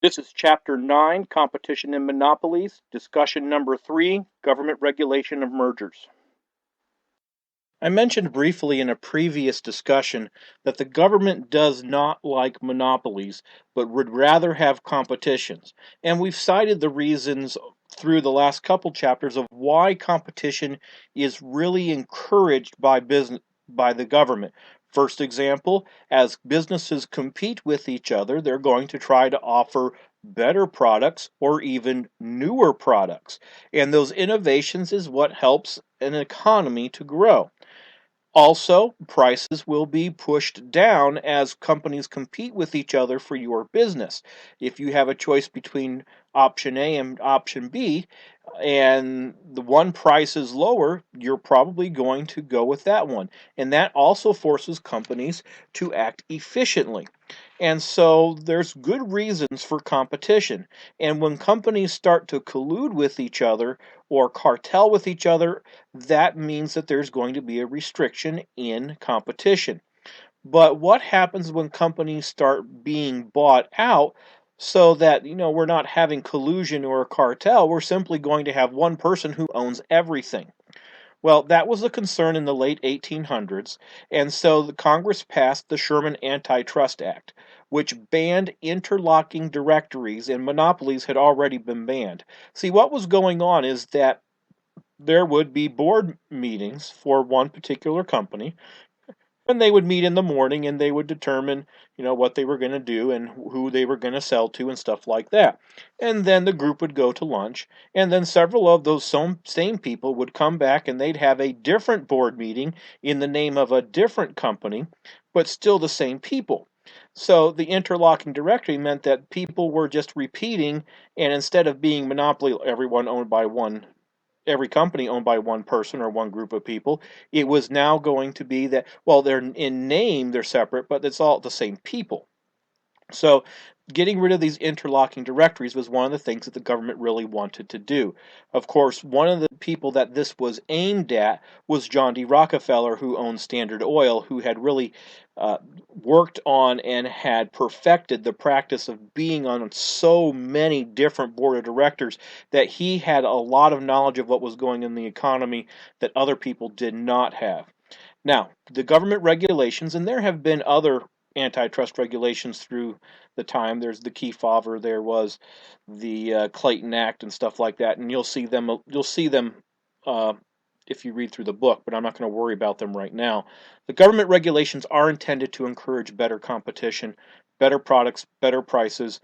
This is Chapter 9, Competition and Monopolies, Discussion Number 3, Government Regulation of Mergers. I mentioned briefly in a previous discussion that the government does not like monopolies, but would rather have competitions. And we've cited the reasons through the last couple chapters of why competition is really encouraged by the government. First example, as businesses compete with each other, they're going to try to offer better products or even newer products. And those innovations is what helps an economy to grow. Also, prices will be pushed down as companies compete with each other for your business. If you have a choice between option A and option B, and the one price is lower, you're probably going to go with that one. And that also forces companies to act efficiently. And so there's good reasons for competition. And when companies start to collude with each other or cartel with each other, that means that there's going to be a restriction in competition. But what happens when companies start being bought out so that, we're not having collusion or a cartel, we're simply going to have one person who owns everything. Well, that was a concern in the late 1800s, and so the Congress passed the Sherman Antitrust Act, which banned interlocking directories, and monopolies had already been banned. See, what was going on is that there would be board meetings for one particular company, and they would meet in the morning and they would determine, what they were going to do and who they were going to sell to and stuff like that. And then the group would go to lunch, and then several of those same people would come back and they'd have a different board meeting in the name of a different company, but still the same people. So the interlocking directory meant that people were just repeating, and instead of being monopoly, every company owned by one person or one group of people, it was now going to be that, well, they're in name, they're separate, but it's all the same people. So getting rid of these interlocking directories was one of the things that the government really wanted to do. Of course, one of the people that this was aimed at was John D. Rockefeller, who owned Standard Oil, who had really worked on and had perfected the practice of being on so many different board of directors that he had a lot of knowledge of what was going on in the economy that other people did not have. Now, the government regulations, and there have been other antitrust regulations through the time. There's the Kefauver, there was the Clayton Act and stuff like that, and you'll see them. If you read through the book, but I'm not going to worry about them right now. The government regulations are intended to encourage better competition, better products, better prices,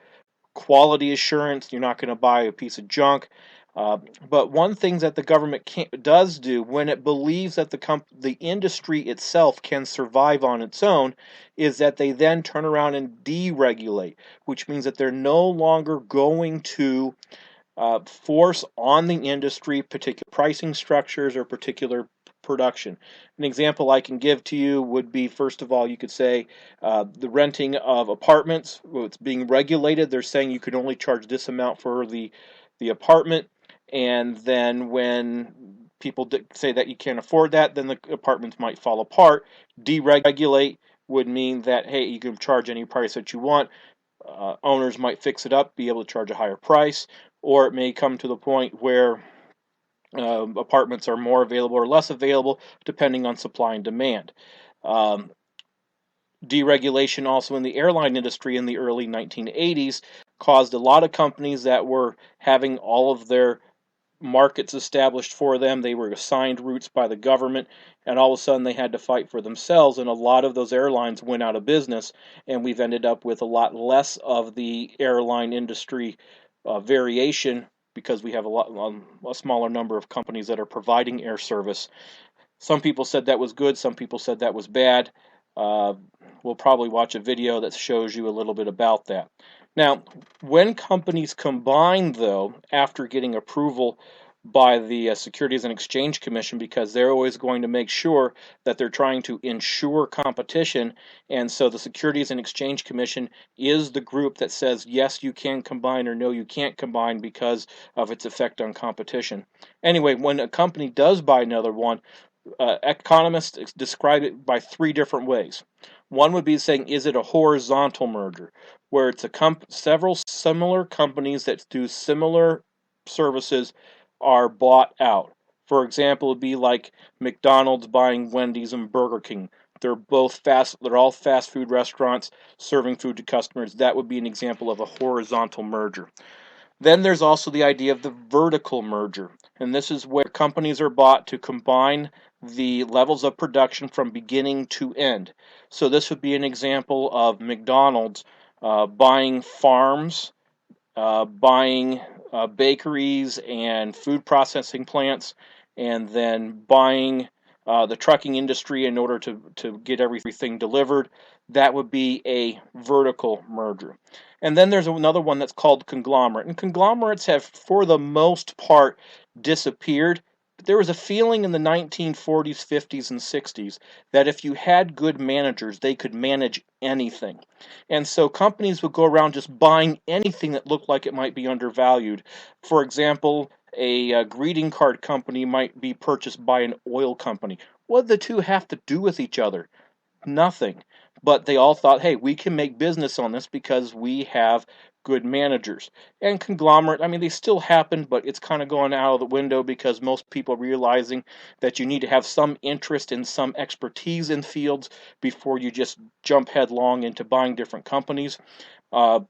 quality assurance. You're not going to buy a piece of junk. But one thing that the government does do when it believes that the industry itself can survive on its own is that they then turn around and deregulate, which means that they're no longer going to force on the industry particular pricing structures or particular production. An example I can give to you would be, first of all, you could say the renting of apartments. Well, it's being regulated. They're saying you could only charge this amount for the apartment, and then when people say that you can't afford that, then the apartments might fall apart. Deregulate would mean that, hey, you can charge any price that you want. Owners might fix it up, be able to charge a higher price, or it may come to the point where apartments are more available or less available depending on supply and demand. Um, Deregulation also in the airline industry in the early 1980s caused a lot of companies that were having all of their markets established for them. They were assigned routes by the government, and all of a sudden they had to fight for themselves, and a lot of those airlines went out of business, and we've ended up with a lot less of the airline industry variation because we have a smaller number of companies that are providing air service. Some people said that was good, some people said that was bad. Uh, we'll probably watch a video that shows you a little bit about that. Now, when companies combine, though, after getting approval by the Securities and Exchange Commission, because they're always going to make sure that they're trying to ensure competition, and so the Securities and Exchange Commission is the group that says, yes, you can combine, or no, you can't combine because of its effect on competition. Anyway, when a company does buy another one, economists describe it by three different ways. One would be saying, is it a horizontal merger, where it's several similar companies that do similar services are bought out. For example, it would be like McDonald's buying Wendy's and Burger King. They're all fast food restaurants serving food to customers. That would be an example of a horizontal merger. Then there's also the idea of the vertical merger, and this is where companies are bought to combine the levels of production from beginning to end. So this would be an example of McDonald's buying farms, buying bakeries and food processing plants, and then buying the trucking industry in order to get everything delivered. That would be a vertical merger. And then there's another one that's called conglomerate. And conglomerates have, for the most part, disappeared. But there was a feeling in the 1940s, 50s, and 60s that if you had good managers, they could manage anything. And so companies would go around just buying anything that looked like it might be undervalued. For example, a greeting card company might be purchased by an oil company. What do the two have to do with each other? Nothing. But they all thought, hey, we can make business on this because we have good managers. And conglomerate, I mean, they still happen, but it's kind of going out of the window because most people are realizing that you need to have some interest and some expertise in fields before you just jump headlong into buying different companies. Uh,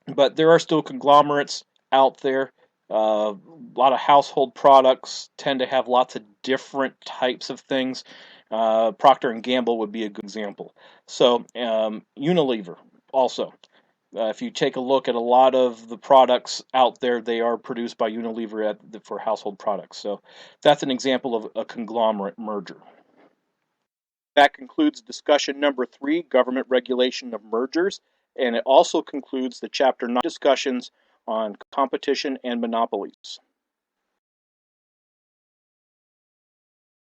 but there are still conglomerates out there. A lot of household products tend to have lots of different types of things. Procter and Gamble would be a good example. So Unilever also. If you take a look at a lot of the products out there, they are produced by Unilever for household products. So that's an example of a conglomerate merger. That concludes discussion number 3, government regulation of mergers, and it also concludes the chapter 9 discussions on competition and monopolies.